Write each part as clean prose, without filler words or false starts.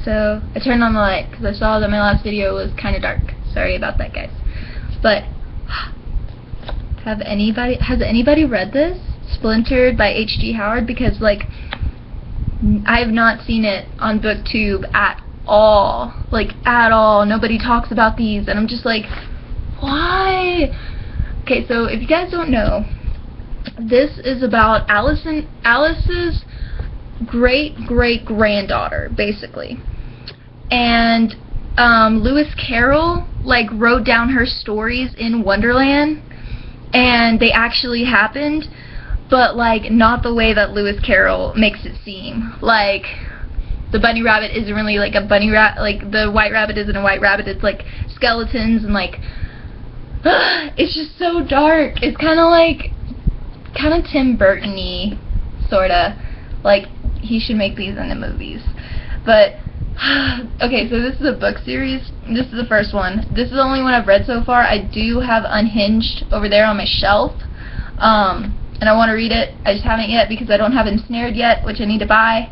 so I turned on the light because I saw that my last video was kind of dark. Sorry about that, guys. But has anybody read this? Splintered by H.G. Howard? Because, like, I have not seen it on BookTube at all. Like, at all. Nobody talks about these, and I'm just like, why? Okay, so if you guys don't know, this is about Alice's great-great-granddaughter, basically. And Lewis Carroll, like, wrote down her stories in Wonderland, and they actually happened, but, like, not the way that Lewis Carroll makes it seem. Like, the bunny rabbit isn't really, like, a bunny rabbit, like, the white rabbit isn't a white rabbit, it's, like, skeletons, and, like, it's just so dark. It's kind of Tim Burton-y, sorta. Like, he should make these into movies. But, okay, so this is a book series. This is the first one. This is the only one I've read so far. I do have Unhinged over there on my shelf. And I want to read it. I just haven't yet because I don't have Ensnared yet, which I need to buy.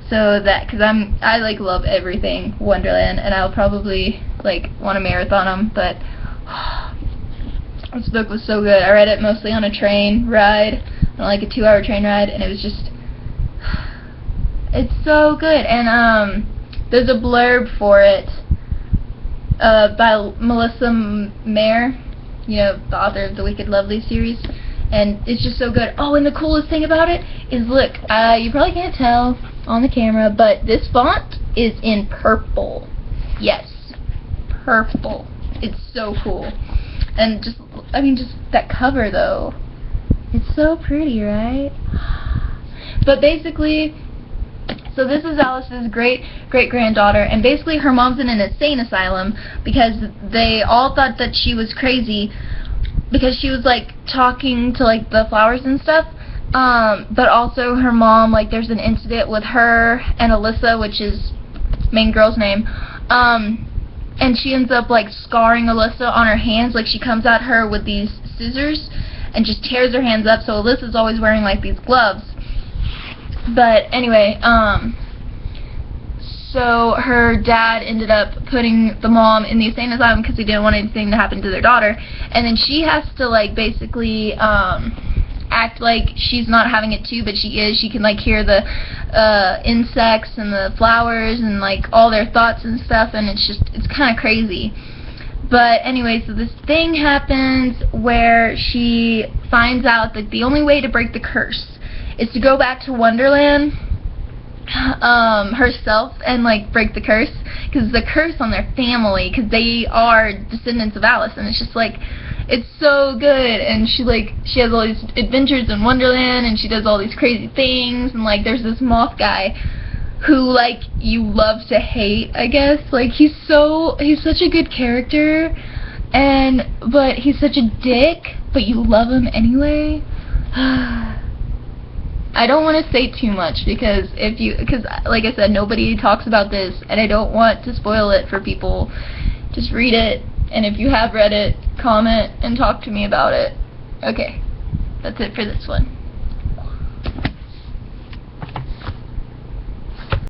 So that, because I like love everything Wonderland, and I'll probably like want to marathon them. But this book was so good. I read it mostly on a train ride, on like a 2-hour train ride, and it was just, it's so good. And there's a blurb for it by Melissa Mayer, you know, the author of the Wicked Lovely series. And it's just so good. Oh, and the coolest thing about it is, look, you probably can't tell on the camera, but this font is in purple. Yes, purple. It's so cool. And just, I mean, just that cover, though. It's so pretty, right? But basically, so this is Alice's great-great-granddaughter, and basically her mom's in an insane asylum because they all thought that she was crazy because she was, like, talking to, like, the flowers and stuff, but also her mom, like, there's an incident with her and Alyssa, which is main girl's name, and she ends up, like, scarring Alyssa on her hands, like, she comes at her with these scissors and just tears her hands up, so Alyssa's always wearing, like, these gloves. But, anyway, so her dad ended up putting the mom in the insane asylum because he didn't want anything to happen to their daughter. And then she has to, like, basically act like she's not having it too, but she is. She can, like, hear the insects and the flowers and, like, all their thoughts and stuff, and it's kind of crazy. But anyway, so this thing happens where she finds out that the only way to break the curse is to go back to Wonderland herself and, like, break the curse, because the curse on their family, because they are descendants of Alice, and it's just, like, it's so good. And she has all these adventures in Wonderland, and she does all these crazy things, and, like, there's this moth guy who, like, you love to hate, I guess. Like, he's such a good character, but he's such a dick, but you love him anyway. I don't want to say too much because like I said, nobody talks about this, and I don't want to spoil it for people. Just read it, and if you have read it, comment and talk to me about it. Okay, that's it for this one.